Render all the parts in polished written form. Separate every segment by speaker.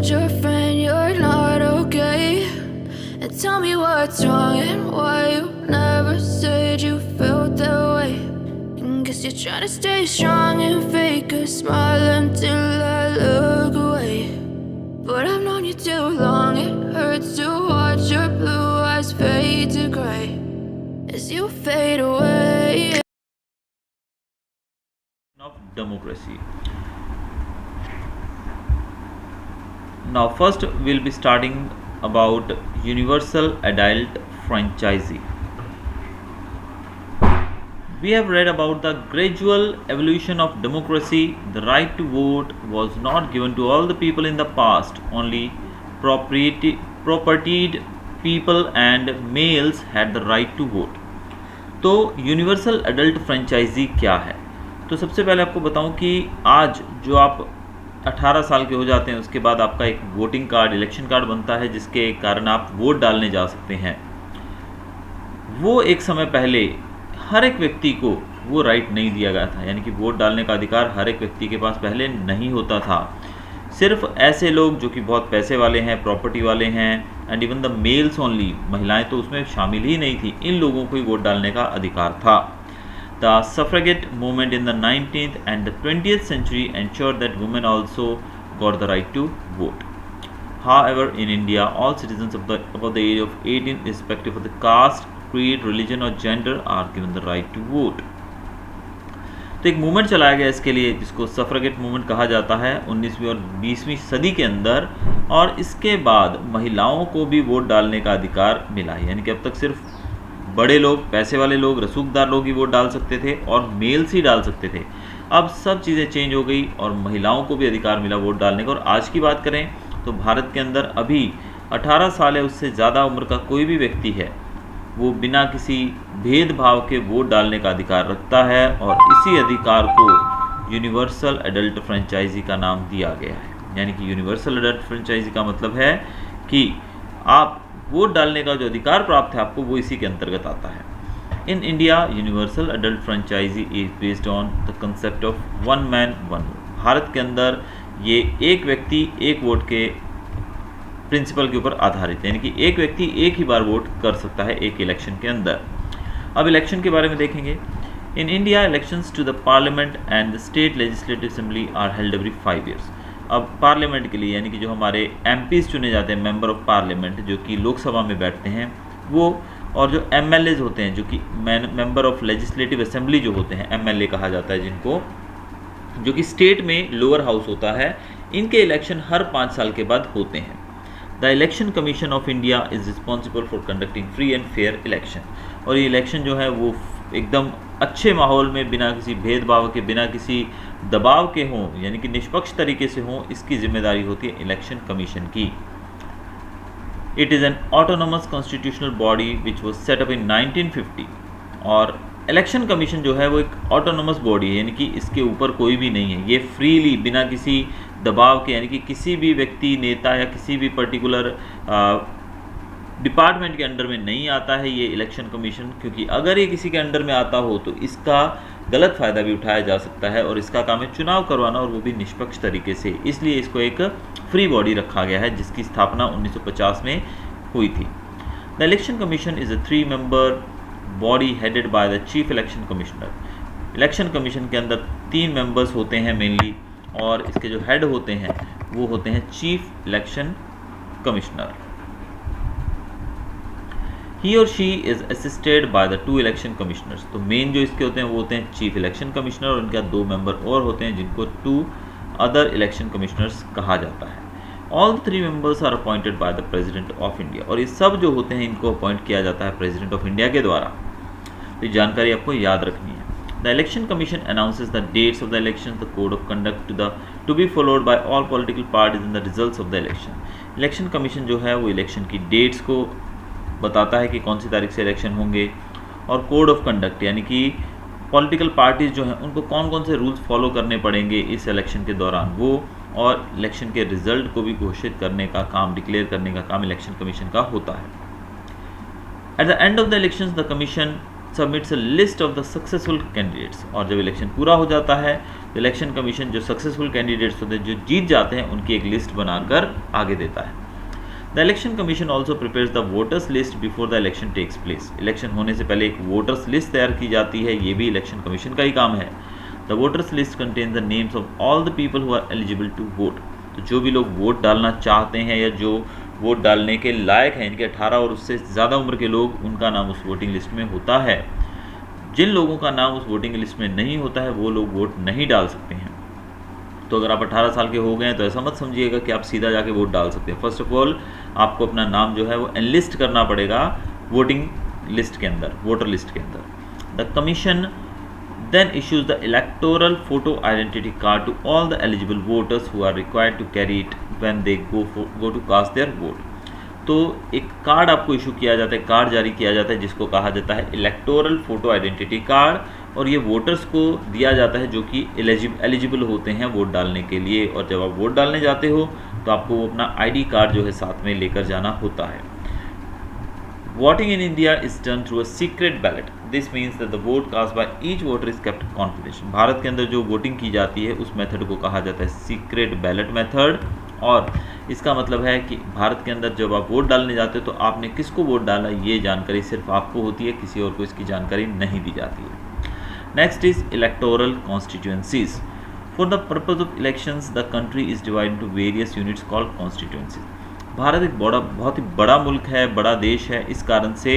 Speaker 1: told your friend you're not okay? And tell me what's wrong and why you never said you felt that way. And guess you're trying to stay strong and fake a smile until I look away. But I've known you too long, it hurts to watch your blue eyes fade to gray as you fade away.
Speaker 2: Of democracy. Now first we'll be starting about universal adult franchisee. We have read about the gradual evolution of democracy. The right to vote was not given to all the people in the past. Only propertied people and males had the right to vote. तो universal adult franchise क्या है? तो सबसे पहले आपको बताऊं कि आज जो आप 18 साल के हो जाते हैं उसके बाद आपका एक वोटिंग कार्ड, इलेक्शन कार्ड बनता है जिसके कारण आप वोट डालने जा सकते हैं। वो एक समय पहले हर एक व्यक्ति को वो राइट नहीं दिया गया था, यानी कि वोट डालने का अधिकार हर एक व्यक्ति के पास पहले नहीं होता था। सिर्फ ऐसे लोग जो कि बहुत पैसे वाले हैं, प्रॉपर्टी वाले हैं, and even the mails only, महिलाएं तो उसमें शामिल ही नहीं थी, इन लोगों को ही वोट डालने का अधिकार था। The suffragette movement in the 19th and the 20th century ensured that women also got the right to vote. However, in India, all citizens above the age of 18, irrespective of the caste, creed, religion or gender, are given the right to vote. तो एक movement चलाया गया इसके लिए जिसको सफ्रेगेट movement कहा जाता है 19वीं और 20वीं सदी के अंदर, और इसके बाद महिलाओं को भी वोट डालने का अधिकार मिला। यानी कि अब तक सिर्फ बड़े लोग, पैसे वाले लोग, रसूखदार लोग ही वोट डाल सकते थे और मेल्स ही डाल सकते थे। अब सब चीज़ें चेंज हो गई और महिलाओं को भी अधिकार मिला वोट डालने का। और आज की बात करें तो भारत के अंदर अभी 18 साल है उससे ज़्यादा उम्र का कोई भी व्यक्ति है वो बिना किसी भेदभाव के वोट डालने का अधिकार रखता है, और इसी अधिकार को यूनिवर्सल एडल्ट फ्रेंचाइजी का नाम दिया गया है। यानी कि यूनिवर्सल एडल्ट फ्रेंचाइजी का मतलब है कि आप वोट डालने का जो अधिकार प्राप्त है आपको, वो इसी के अंतर्गत आता है। In India universal adult franchise is based on the concept of one man one vote. Bharat के अंदर ये एक व्यक्ति एक वोट के प्रिंसिपल के ऊपर आधारित है, यानी कि एक व्यक्ति एक ही बार वोट कर सकता है एक इलेक्शन के अंदर। अब इलेक्शन के बारे में देखेंगे। In India elections to the parliament and the state legislative assembly are held every 5 years। अब पार्लियामेंट के लिए, यानी कि जो हमारे MPs चुने जाते हैं, मेंबर ऑफ पार्लियामेंट, जो कि लोकसभा में बैठते हैं वो, और जो MLAs होते हैं जो कि मेंबर ऑफ लेजिस्लेटिव असेंबली जो होते हैं, MLA कहा जाता है जिनको, जो कि स्टेट में लोअर हाउस होता है, इनके इलेक्शन हर 5 साल के बाद होते हैं। The election commission of India is responsible for conducting free and fair election. और ये इलेक्शन जो है वो एकदम अच्छे माहौल में, बिना किसी भेदभाव के, बिना किसी दबाव के हों, यानी कि निष्पक्ष तरीके से हों, इसकी जिम्मेदारी होती है इलेक्शन कमीशन की। It is an autonomous constitutional body which was set up in 1950। और इलेक्शन कमीशन जो है वो एक ऑटोनोमस बॉडी है, यानी कि इसके ऊपर कोई भी नहीं है। ये फ्रीली, बिना किसी दबाव के, यानी कि किसी भी व्यक्ति, नेता या किसी भी पर्टिकुलर डिपार्टमेंट के अंडर में नहीं आता है ये इलेक्शन कमीशन, क्योंकि अगर ये किसी के अंडर में आता हो तो इसका गलत फ़ायदा भी उठाया जा सकता है, और इसका काम है चुनाव करवाना, और वो भी निष्पक्ष तरीके से। इसलिए इसको एक फ्री बॉडी रखा गया है जिसकी स्थापना 1950 में हुई थी। The election commission is a 3-member body headed by the chief election commissioner. Election commission के अंदर 3 मेंबर्स होते हैं मेनली, और इसके जो हेड होते हैं वो होते हैं चीफ इलेक्शन कमिश्नर। ही और she is assisted by the 2 election commissioners. तो मेन जो इसके होते हैं वो होते हैं चीफ इलेक्शन कमिश्नर, और उनके 2 मेंबर और होते हैं जिनको 2 अदर इलेक्शन कमिश्नर्स कहा जाता है। All 3 members are appointed by the president of India. और ये सब जो होते हैं इनको अपॉइंट किया जाता है प्रेसिडेंट ऑफ इंडिया के द्वारा। तो ये जानकारी आपको याद रखनी है। The Election Commission announces the dates of the elections, the code of conduct to be followed by all political parties and the results of the election. Election Commission जो है वो इलेक्शन की डेट्स को बताता है कि कौन सी तारीख से इलेक्शन होंगे, और कोड ऑफ कंडक्ट, यानी कि पॉलिटिकल पार्टीज़ जो हैं उनको कौन कौन से रूल्स फॉलो करने पड़ेंगे इस इलेक्शन के दौरान वो, और इलेक्शन के रिजल्ट को भी घोषित करने का काम, डिक्लेयर करने का काम इलेक्शन कमीशन का होता है। At the end of the elections, the commission submits a list of the successful candidates, और जब इलेक्शन पूरा हो जाता है तो इलेक्शन कमीशन जो सक्सेसफुल कैंडिडेट्स होते हैं, जो जीत जाते हैं, उनकी एक लिस्ट बनाकर आगे देता है। The election commission also prepares the voters list before the election takes place. Election होने से पहले एक वोटर्स लिस्ट तैयार की जाती है, ये भी इलेक्शन कमीशन का ही काम है। The voters list contains the names of all the people who are eligible to vote. तो जो भी लोग वोट डालना चाहते हैं या जो वोट डालने के लायक हैं, इनके 18 और उससे ज़्यादा उम्र के लोग, उनका नाम उस वोटिंग लिस्ट में होता है। जिन लोगों का नाम उस वोटिंग लिस्ट में नहीं होता है वो लोग वोट नहीं डाल सकते हैं। तो अगर आप 18 साल के हो गए हैं तो ऐसा मत समझिएगा कि आप सीधा जाके वोट डाल सकते हैं। फर्स्ट ऑफ ऑल आपको अपना नाम जो है वो एनलिस्ट करना पड़ेगा वोटिंग लिस्ट के अंदर, वोटर लिस्ट के अंदर। The commission then issues the electoral photo identity card to all the eligible voters who are required to carry it when they go to cast their vote। तो एक card आपको issue किया जाता है, card जारी किया जाता है जिसको कहा जाता है इलेक्टोरल फोटो आइडेंटिटी कार्ड, और ये वोटर्स को दिया जाता है जो कि एलिजिबल होते हैं वोट डालने के लिए। और जब आप वोट डालने जाते हो तो आपको वो अपना आईडी कार्ड जो है साथ में लेकर जाना होता है। Voting in India is done through a secret ballot. This means that the vote cast by each voter is kept confidential. Bharat के अंदर जो वोटिंग की जाती है उस मेथड को कहा जाता है सीक्रेट बैलेट मेथड, और इसका मतलब है कि भारत के अंदर जब आप वोट डालने जाते हो तो आपने किसको वोट डाला ये जानकारी सिर्फ आपको होती है, किसी और को इसकी जानकारी नहीं दी जाती है। Next is electoral constituencies. For the purpose of elections the country is divided into various units called constituencies. Bharat एक बहुत ही बड़ा मुल्क है, बड़ा देश है, इस कारण से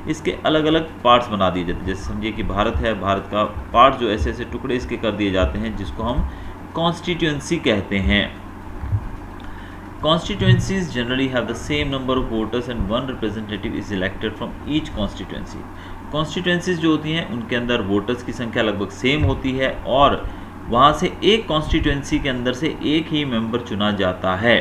Speaker 2: इसके अलग अलग पार्ट्स बना दिए जाते हैं। जैसे समझिए कि भारत है, भारत का पार्ट जो ऐसे ऐसे टुकड़े इसके कर दिए जाते हैं जिसको हम कॉन्स्टिट्यूएंसी कहते हैं। Constituencies generally have the same number of voters and one representative is elected from each constituency. Constituencies जो होती हैं उनके अंदर वोटर्स की संख्या लगभग सेम होती है और वहाँ से एक कॉन्स्टिट्यूएंसी के अंदर से एक ही मेंबर चुना जाता है।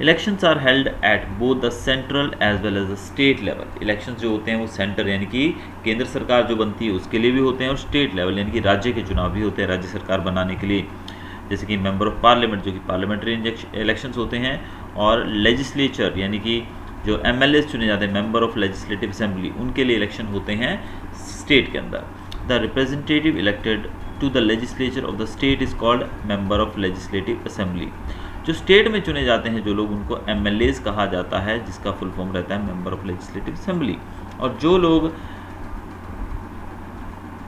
Speaker 2: Elections are held at both the central as well as the state level. Elections जो होते हैं वो सेंटर यानी कि केंद्र सरकार जो बनती है उसके लिए भी होते हैं, और स्टेट लेवल यानी कि राज्य के चुनाव भी होते हैं राज्य सरकार बनाने के लिए, जैसे कि मेंबर ऑफ पार्लियामेंट जो कि पार्लियामेंट्री इलेक्शंस होते हैं, और लेजिस्लेचर यानी कि जो MLAs चुने जाते हैं मेंबर ऑफ लेजिस्लेटिव असेंबली, उनके लिए इलेक्शन होते हैं स्टेट के अंदर। The representative elected to the legislature of the state is called member of legislative assembly. जो स्टेट में चुने जाते हैं जो लोग उनको MLAs कहा जाता है, जिसका फुल फॉर्म रहता है मेंबर ऑफ लेजिस्लेटिव असेंबली। और जो लोग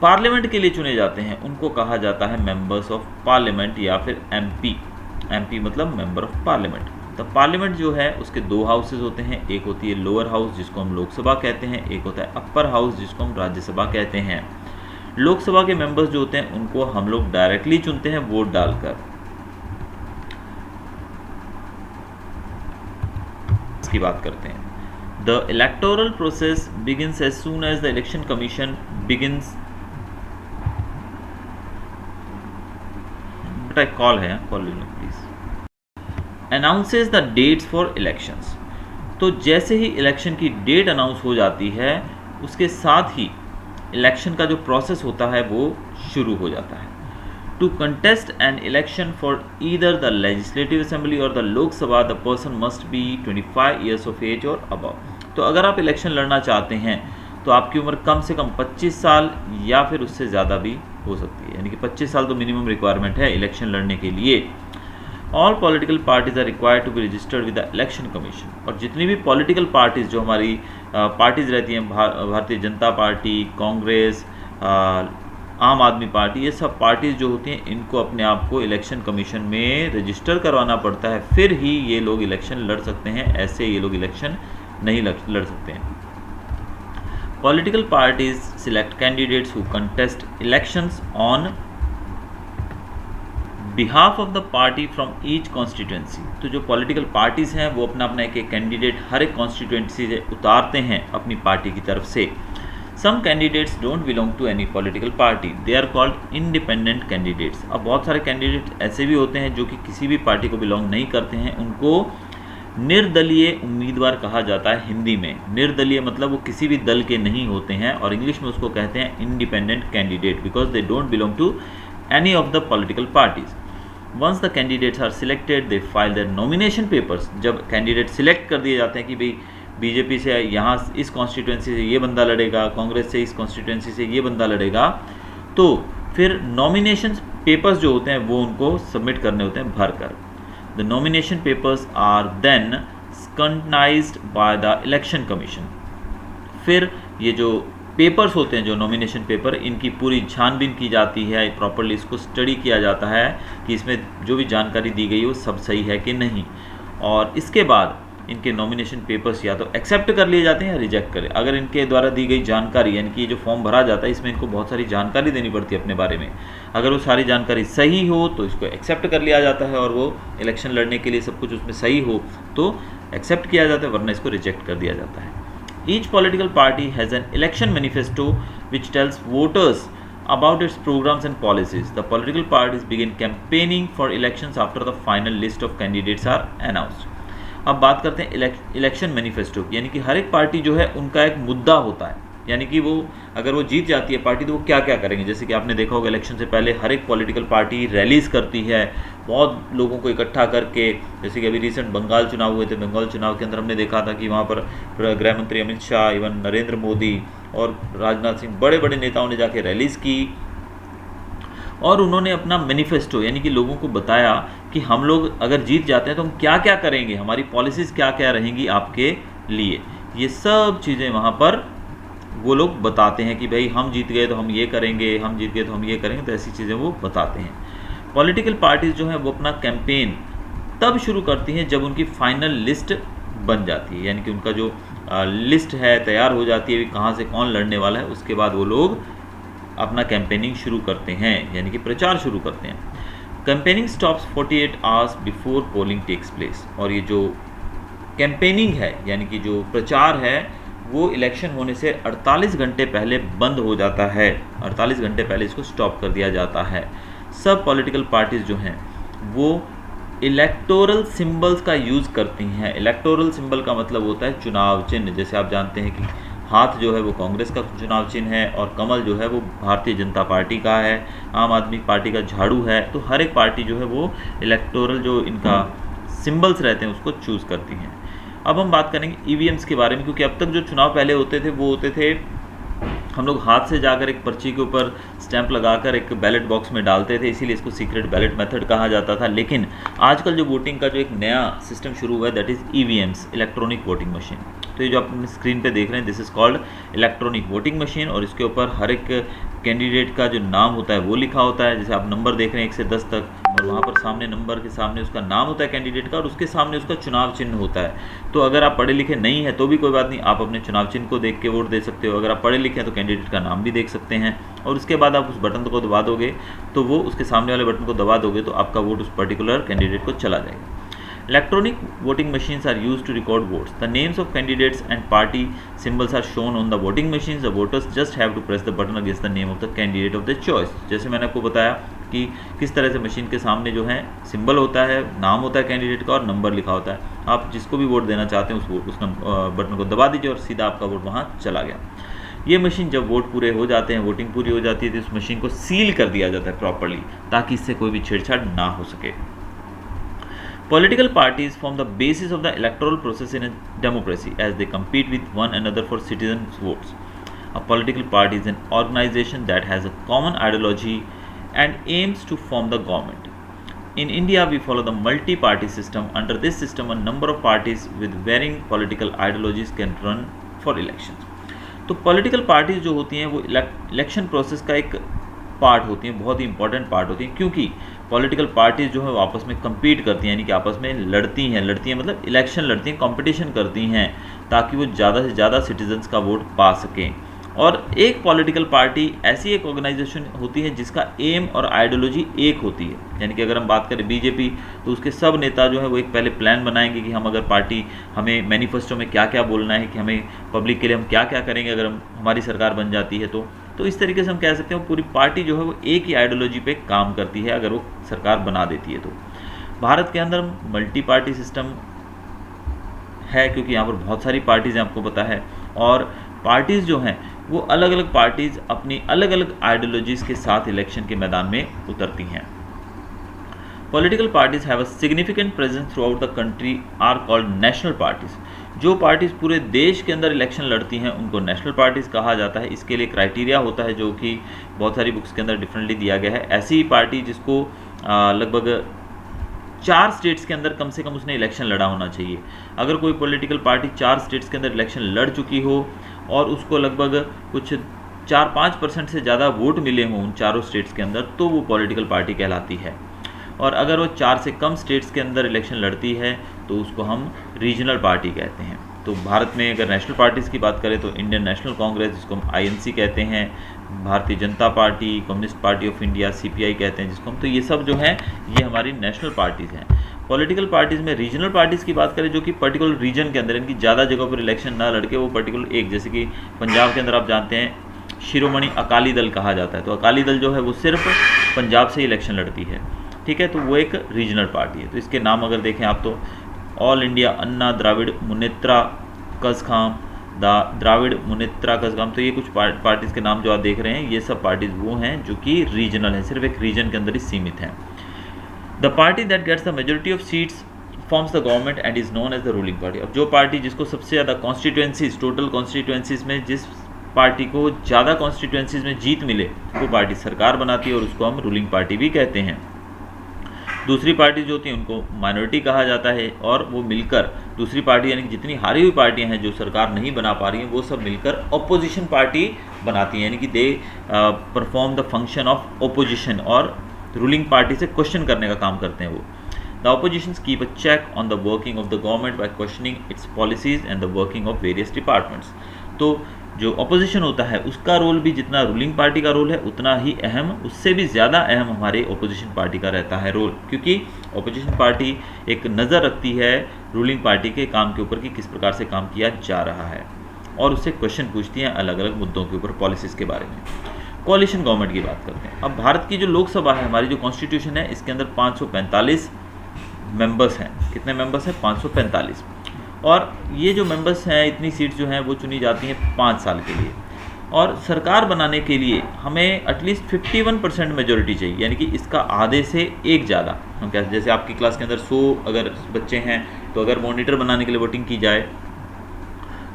Speaker 2: पार्लियामेंट के लिए चुने जाते हैं उनको कहा जाता है मेंबर्स ऑफ पार्लियामेंट या फिर MP मतलब मेंबर ऑफ पार्लियामेंट। तो पार्लियामेंट जो है उसके दो हाउसेज होते हैं, एक होती है लोअर हाउस जिसको हम लोकसभा कहते हैं, एक होता है अपर हाउस जिसको हम राज्यसभा कहते हैं। लोकसभा के मेंबर्स जो होते हैं उनको हम लोग डायरेक्टली चुनते हैं वोट डालकर। की बात करते हैं। The electoral process begins as soon as the election commission begins. बेटा कॉल है, कॉल ले लो please. Announces the dates for elections. तो जैसे ही इलेक्शन की डेट अनाउंस हो जाती है उसके साथ ही इलेक्शन का जो प्रोसेस होता है वो शुरू हो जाता है। To contest an election for either the Legislative Assembly or the Lok Sabha, the person must be 25 years of age or above। तो अगर आप इलेक्शन लड़ना चाहते हैं तो आपकी उम्र कम से कम 25 साल या फिर उससे ज़्यादा भी हो सकती है, यानी कि 25 साल तो मिनिमम रिक्वायरमेंट है इलेक्शन लड़ने के लिए। All political parties are required to be registered with the election commission. और जितनी भी पॉलिटिकल पार्टीज़ जो हमारी पार्टीज़ रहती हैं, भारतीय जनता पार्टी, कांग्रेस, आम आदमी पार्टी, ये सब पार्टीज़ जो होती हैं इनको अपने आप को इलेक्शन कमीशन में रजिस्टर करवाना पड़ता है, फिर ही ये लोग इलेक्शन लड़ सकते हैं, ऐसे ये लोग इलेक्शन नहीं लड़ सकते हैं। Political parties select candidates who contest elections on behalf of the party from each constituency. तो जो पॉलिटिकल पार्टीज़ हैं वो अपना अपना एक कैंडिडेट हर एक कॉन्स्टिट्यूएंसी से उतारते हैं अपनी पार्टी की तरफ से। Some candidates don't belong to any political party. They are called independent candidates. अब बहुत सारे कैंडिडेट ऐसे भी होते हैं जो कि किसी भी पार्टी को बिलोंग नहीं करते हैं, उनको निर्दलीय उम्मीदवार कहा जाता है हिंदी में। निर्दलीय मतलब वो किसी भी दल के नहीं होते हैं, और इंग्लिश में उसको कहते हैं independent candidate, because they don't belong to any of the political parties. Once the candidates are selected they file their nomination papers. जब कैंडिडेट सिलेक्ट कर दिए जाते हैं कि भाई बीजेपी से यहाँ इस कॉन्स्टिट्यूंसी से ये बंदा लड़ेगा, कांग्रेस से इस कॉन्स्टिट्यूंसी से ये बंदा लड़ेगा, तो फिर नॉमिनेशन पेपर्स जो होते हैं वो उनको सबमिट करने होते हैं भर कर। The nomination papers are then scrutinized by the election commission. फिर ये जो पेपर्स होते हैं, जो नॉमिनेशन पेपर, इनकी पूरी छानबीन की जाती है, प्रॉपर्ली इसको स्टडी किया जाता है कि इसमें जो भी जानकारी दी गई है वो सब सही है कि नहीं, और इसके बाद इनके नॉमिनेशन पेपर्स या तो एक्सेप्ट कर लिए जाते हैं या रिजेक्ट करें। अगर इनके द्वारा दी गई जानकारी, यानी कि ये जो फॉर्म भरा जाता है इसमें इनको बहुत सारी जानकारी देनी पड़ती है अपने बारे में, अगर वो सारी जानकारी सही हो तो इसको एक्सेप्ट कर लिया जाता है, और वो इलेक्शन लड़ने के लिए सब कुछ उसमें सही हो तो एक्सेप्ट किया जाता है, वरना इसको रिजेक्ट कर दिया जाता है। Each political party has an election manifesto which tells voters about its programs and policies. The political parties begin campaigning for elections after the final list of candidates are announced. अब बात करते हैं election manifesto की, यानी कि हर एक party जो है उनका एक मुद्दा होता है, यानी कि वो अगर वो जीत जाती है पार्टी तो वो क्या क्या करेंगे। जैसे कि आपने देखा होगा इलेक्शन से पहले हर एक पॉलिटिकल पार्टी रैलीज़ करती है, बहुत लोगों को इकट्ठा करके। जैसे कि अभी रिसेंट बंगाल चुनाव हुए थे, बंगाल चुनाव के अंदर हमने देखा था कि वहाँ पर गृह मंत्री अमित शाह, इवन नरेंद्र मोदी और राजनाथ सिंह, बड़े बड़े नेताओं ने जाके रैलीज़ की और उन्होंने अपना मैनिफेस्टो, यानी कि लोगों को बताया कि हम लोग अगर जीत जाते हैं तो हम क्या क्या करेंगे, हमारी पॉलिसीज़ क्या क्या रहेंगी आपके लिए। ये सब चीज़ें वहाँ पर वो लोग बताते हैं कि भाई हम जीत गए तो हम ये करेंगे, हम जीत गए तो हम ये करेंगे, तो ऐसी चीज़ें वो बताते हैं। पॉलिटिकल पार्टीज़ जो हैं वो अपना कैंपेन तब शुरू करती हैं जब उनकी फाइनल लिस्ट बन जाती है, यानी कि उनका जो लिस्ट है तैयार हो जाती है कहाँ से कौन लड़ने वाला है, उसके बाद वो लोग अपना कैंपेनिंग शुरू करते हैं, यानी कि प्रचार शुरू करते हैं। Campaigning stops 48 hours before polling takes place. और ये जो कैंपेनिंग है, यानी कि जो प्रचार है, वो इलेक्शन होने से 48 घंटे पहले बंद हो जाता है, 48 घंटे पहले इसको स्टॉप कर दिया जाता है। सब पॉलिटिकल पार्टीज़ जो हैं वो इलेक्टोरल सिंबल्स का यूज़ करती हैं। इलेक्टोरल सिंबल का मतलब होता है चुनाव चिन्ह। जैसे आप जानते हैं कि हाथ जो है वो कांग्रेस का चुनाव चिन्ह है और कमल जो है वो भारतीय जनता पार्टी का है, आम आदमी पार्टी का झाड़ू है। तो हर एक पार्टी जो है वो इलेक्टोरल जो इनका सिंबल्स रहते हैं उसको चूज़ करती हैं। अब हम बात करेंगे ईवीएम्स के बारे में, क्योंकि अब तक जो चुनाव पहले होते थे वो होते थे हम लोग हाथ से जाकर एक पर्ची के ऊपर स्टैंप लगाकर एक बैलेट बॉक्स में डालते थे, इसीलिए इसको सीक्रेट बैलेट मेथड कहा जाता था। लेकिन आजकल जो वोटिंग का जो एक नया सिस्टम शुरू हुआ है that is EVMs, electronic voting machine. तो ये जो आप स्क्रीन पे देख रहे हैं this is called electronic voting machine, और इसके ऊपर हर एक कैंडिडेट का जो नाम होता है वो लिखा होता है। जैसे आप नंबर देख रहे हैं 1 से 10 तक, और वहाँ पर सामने नंबर के सामने उसका नाम होता है कैंडिडेट का, और उसके सामने उसका चुनाव चिन्ह होता है। तो अगर आप पढ़े लिखे नहीं हैं तो भी कोई बात नहीं, आप अपने चुनाव चिन्ह को देख के वोट दे सकते हो। अगर आप पढ़े लिखे हैं तो कैंडिडेट का नाम भी देख सकते हैं, और उसके बाद आप उस बटन को दबा दोगे तो वो उसके सामने वाले बटन को दबा दोगे तो आपका वोट उस पर्टिकुलर कैंडिडेट को चला जाएगा। Electronic voting machines are used to record votes. The names of candidates and party symbols are shown on the voting machines. The voters just have to press the button against the name of the candidate of their choice. जैसे मैंने आपको बताया कि किस तरह से machine के सामने जो है सिंबल होता है, नाम होता है कैंडिडेट का और नंबर लिखा होता है। आप जिसको भी वोट देना चाहते हैं उस बटन को दबा दीजिए और सीधा आपका वोट वहाँ चला गया। ये मशीन जब वोट पूरे हो जाते हैं, वोटिंग पूरी हो जाती है, तो इस मशीन को सील कर दिया जाता है प्रॉपरली, ताकि इससे कोई भी छेड़छाड़ ना हो सके। Political parties form the basis of the electoral process in a democracy as they compete with one another for citizens' votes. A political party is an organization that has a common ideology and aims to form the government. In India, we follow the multi-party system. Under this system, a number of parties with varying political ideologies can run for elections. तो political parties जो होती हैं वो election process का एक part होती हैं, बहुत ही इंपॉर्टेंट पार्ट होती हैं, क्योंकि पॉलिटिकल पार्टीज जो है वो आपस में कम्पीट करती हैं, यानी कि आपस में लड़ती हैं मतलब इलेक्शन लड़ती हैं, कंपटीशन करती हैं, ताकि वो ज़्यादा से ज़्यादा सिटीजन्स का वोट पा सकें। और एक पॉलिटिकल पार्टी ऐसी एक ऑर्गेनाइजेशन होती है जिसका एम और आइडियोलॉजी एक होती है। यानी कि अगर हम बात करें बीजेपी, तो उसके सब नेता जो है वो एक पहले प्लान बनाएंगे कि हम अगर पार्टी, हमें मैनिफेस्टो में क्या क्या बोलना है, कि हमें पब्लिक के लिए हम क्या क्या करेंगे अगर हमारी सरकार बन जाती है तो इस तरीके से हम कह सकते हैं पूरी पार्टी जो है वो एक ही आइडियोलॉजी पे काम करती है अगर वो सरकार बना देती है। तो भारत के अंदर मल्टी पार्टी सिस्टम है, क्योंकि यहाँ पर बहुत सारी पार्टीज़ हैं, आपको पता है, और पार्टीज़ जो हैं वो अलग अलग पार्टीज़ अपनी अलग अलग आइडियोलॉजीज़ के साथ इलेक्शन के मैदान में उतरती हैं। Political parties have a significant presence throughout the country are called national parties. जो पार्टीज़ पूरे देश के अंदर इलेक्शन लड़ती हैं उनको नेशनल पार्टीज़ कहा जाता है। इसके लिए क्राइटेरिया होता है जो कि बहुत सारी बुक्स के अंदर डिफरेंटली दिया गया है। ऐसी पार्टी जिसको लगभग 4 स्टेट्स के अंदर कम से कम उसने इलेक्शन लड़ा होना चाहिए। अगर कोई पॉलिटिकल पार्टी 4 स्टेट्स के अंदर इलेक्शन लड़ चुकी हो और उसको लगभग कुछ 4-5% से ज़्यादा वोट मिले हों उन चारों स्टेट्स के अंदर, तो वो पॉलिटिकल पार्टी कहलाती है। और अगर वो 4 से कम स्टेट्स के अंदर इलेक्शन लड़ती है तो उसको हम रीजनल पार्टी कहते हैं। तो भारत में अगर नेशनल पार्टीज़ की बात करें तो इंडियन नेशनल कांग्रेस, जिसको हम INC कहते हैं, Bharatiya Janata party, communist party of India CPI कहते हैं जिसको हम, तो ये सब जो हैं ये हमारी नेशनल पार्टीज़ हैं। पॉलिटिकल पार्टीज़ में रीजनल पार्टीज़ की बात करें जो कि पर्टिकुलर रीजन के अंदर, इनकी ज़्यादा जगहों पर इलेक्शन ना लड़के वो पर्टिकुलर एक, जैसे कि पंजाब के अंदर आप जानते हैं शिरोमणि अकाली दल कहा जाता है, तो अकाली दल जो है वो सिर्फ पंजाब से इलेक्शन लड़ती है, ठीक है, तो वो एक रीजनल पार्टी है। तो इसके नाम अगर देखें आप तो ऑल इंडिया अन्ना द्राविड़ मुनेत्रा कज़खाम, द्राविड़ मुनेत्रा कज़खाम, तो ये कुछ पार्टीज़ के नाम जो आप देख रहे हैं ये सब पार्टीज़ वो हैं जो कि रीजनल हैं, सिर्फ एक रीजन के अंदर ही सीमित हैं। The party that gets the majority of seats forms the government and is known as the ruling party. अब जो पार्टी जिसको सबसे ज़्यादा कॉन्स्टिट्यूएंसीज, टोटल कॉन्स्टिट्यूएंसीज में जिस पार्टी को ज़्यादा कॉन्स्टिट्यूएंसीज में जीत मिले वो पार्टी सरकार बनाती है और उसको हम रूलिंग पार्टी भी कहते हैं। दूसरी पार्टी जो होती है उनको माइनॉरिटी कहा जाता है और वो मिलकर दूसरी पार्टी यानी कि जितनी हारी हुई पार्टियां हैं जो सरकार नहीं बना पा रही हैं वो सब मिलकर ऑपोजिशन पार्टी बनाती हैं, यानी कि they perform the function of opposition और रूलिंग पार्टी से क्वेश्चन करने का काम करते हैं वो। The oppositions keep a check on the working of the government by questioning its policies and the working of various departments. तो जो ऑपोजिशन होता है उसका रोल भी जितना रूलिंग पार्टी का रोल है उतना ही अहम, उससे भी ज़्यादा अहम हमारे ऑपोजिशन पार्टी का रहता है रोल, क्योंकि ऑपोजिशन पार्टी एक नज़र रखती है रूलिंग पार्टी के काम के ऊपर कि किस प्रकार से काम किया जा रहा है और उससे क्वेश्चन पूछती हैं अलग अलग मुद्दों के ऊपर, पॉलिसीज़ के बारे में। कोalition गवर्नमेंट की बात करते हैं। अब भारत की जो लोकसभा है, हमारी जो कॉन्स्टिट्यूशन है, इसके अंदर 545 मेंबर्स हैं। कितने मेंबर्स हैं? 545। और ये जो मेंबर्स हैं, इतनी सीट्स जो हैं वो चुनी जाती हैं 5 साल के लिए। और सरकार बनाने के लिए हमें एटलीस्ट 51% मेजोरिटी चाहिए, यानी कि इसका आधे से एक ज़्यादा। हम क्या, जैसे आपकी क्लास के अंदर 100 अगर बच्चे हैं तो अगर मॉनिटर बनाने के लिए वोटिंग की जाए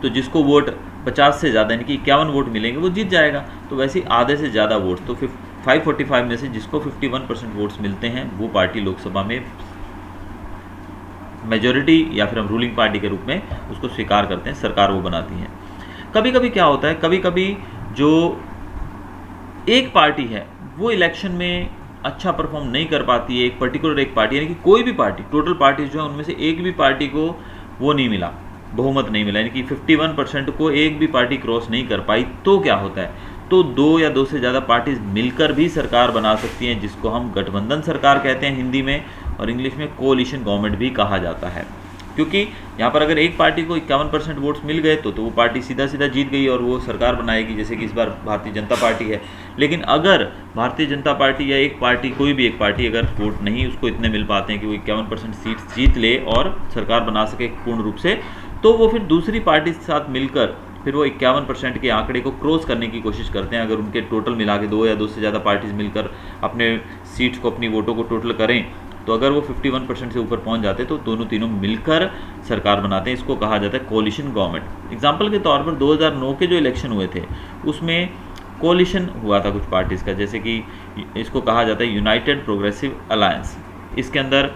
Speaker 2: तो जिसको वोट 50 से ज़्यादा यानी कि 51 वोट मिलेंगे वो जीत जाएगा। तो वैसे ही आधे से ज़्यादा वोट, तो 545 में से जिसको 51% वोट्स मिलते हैं वो पार्टी लोकसभा में मेजॉरिटी या फिर हम रूलिंग पार्टी के रूप में उसको स्वीकार करते हैं, सरकार वो बनाती है। कभी कभी क्या होता है, कभी कभी जो एक पार्टी है वो इलेक्शन में अच्छा परफॉर्म नहीं कर पाती है, एक पर्टिकुलर एक पार्टी यानी कि कोई भी पार्टी, टोटल पार्टी जो है उनमें से एक भी पार्टी को वो नहीं मिला, बहुमत नहीं मिला, यानी कि 51% को एक भी पार्टी क्रॉस नहीं कर पाई, तो क्या होता है, तो 2 या 2 से ज़्यादा पार्टीज मिलकर भी सरकार बना सकती हैं, जिसको हम गठबंधन सरकार कहते हैं हिंदी में, और इंग्लिश में कोalition गवर्नमेंट भी कहा जाता है। क्योंकि यहाँ पर अगर एक पार्टी को 51% वोट्स मिल गए तो वो पार्टी सीधा सीधा जीत गई और वो सरकार बनाएगी, जैसे कि इस बार भारतीय जनता पार्टी है। लेकिन अगर भारतीय जनता पार्टी या एक पार्टी, कोई भी एक पार्टी अगर वोट नहीं उसको इतने मिल पाते हैं कि वो 51% सीट्स जीत ले और सरकार बना सके पूर्ण रूप से, तो वो फिर दूसरी पार्टी के साथ मिलकर फिर वो 51% के आंकड़े को क्रॉस करने की कोशिश करते हैं। अगर उनके टोटल मिला के 2 या 2 से ज़्यादा पार्टीज मिलकर अपने सीट्स को, अपनी वोटों को टोटल करें, तो अगर वो 51% से ऊपर पहुंच जाते तो दोनों तीनों मिलकर सरकार बनाते हैं। इसको कहा जाता है कोalition गवर्नमेंट। एग्जाम्पल के तौर पर 2009 के जो इलेक्शन हुए थे उसमें कोalition हुआ था कुछ पार्टीज़ का, जैसे कि इसको कहा जाता है यूनाइटेड प्रोग्रेसिव अलायंस। इसके अंदर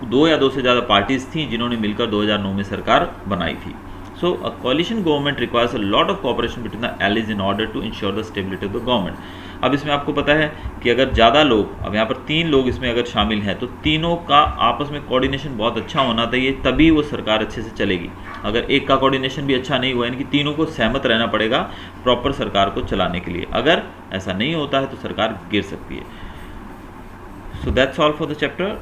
Speaker 2: 2 या 2 से ज़्यादा पार्टीज़ थी जिन्होंने मिलकर 2009 में सरकार बनाई थी। So a coalition government requires a lot of cooperation between the allies in order to ensure the stability of the government. अब इसमें आपको पता है कि अगर ज़्यादा लोग, अब यहाँ पर 3 लोग इसमें अगर शामिल हैं तो तीनों का आपस में कोऑर्डिनेशन बहुत अच्छा होना चाहिए, तभी वो सरकार अच्छे से चलेगी। अगर एक का कोऑर्डिनेशन भी अच्छा नहीं हुआ, यानी कि तीनों को सहमत रहना पड़ेगा प्रॉपर सरकार को चलाने के लिए। अगर ऐसा नहीं होता है तो सरकार गिर सकती है। So that's all for the chapter.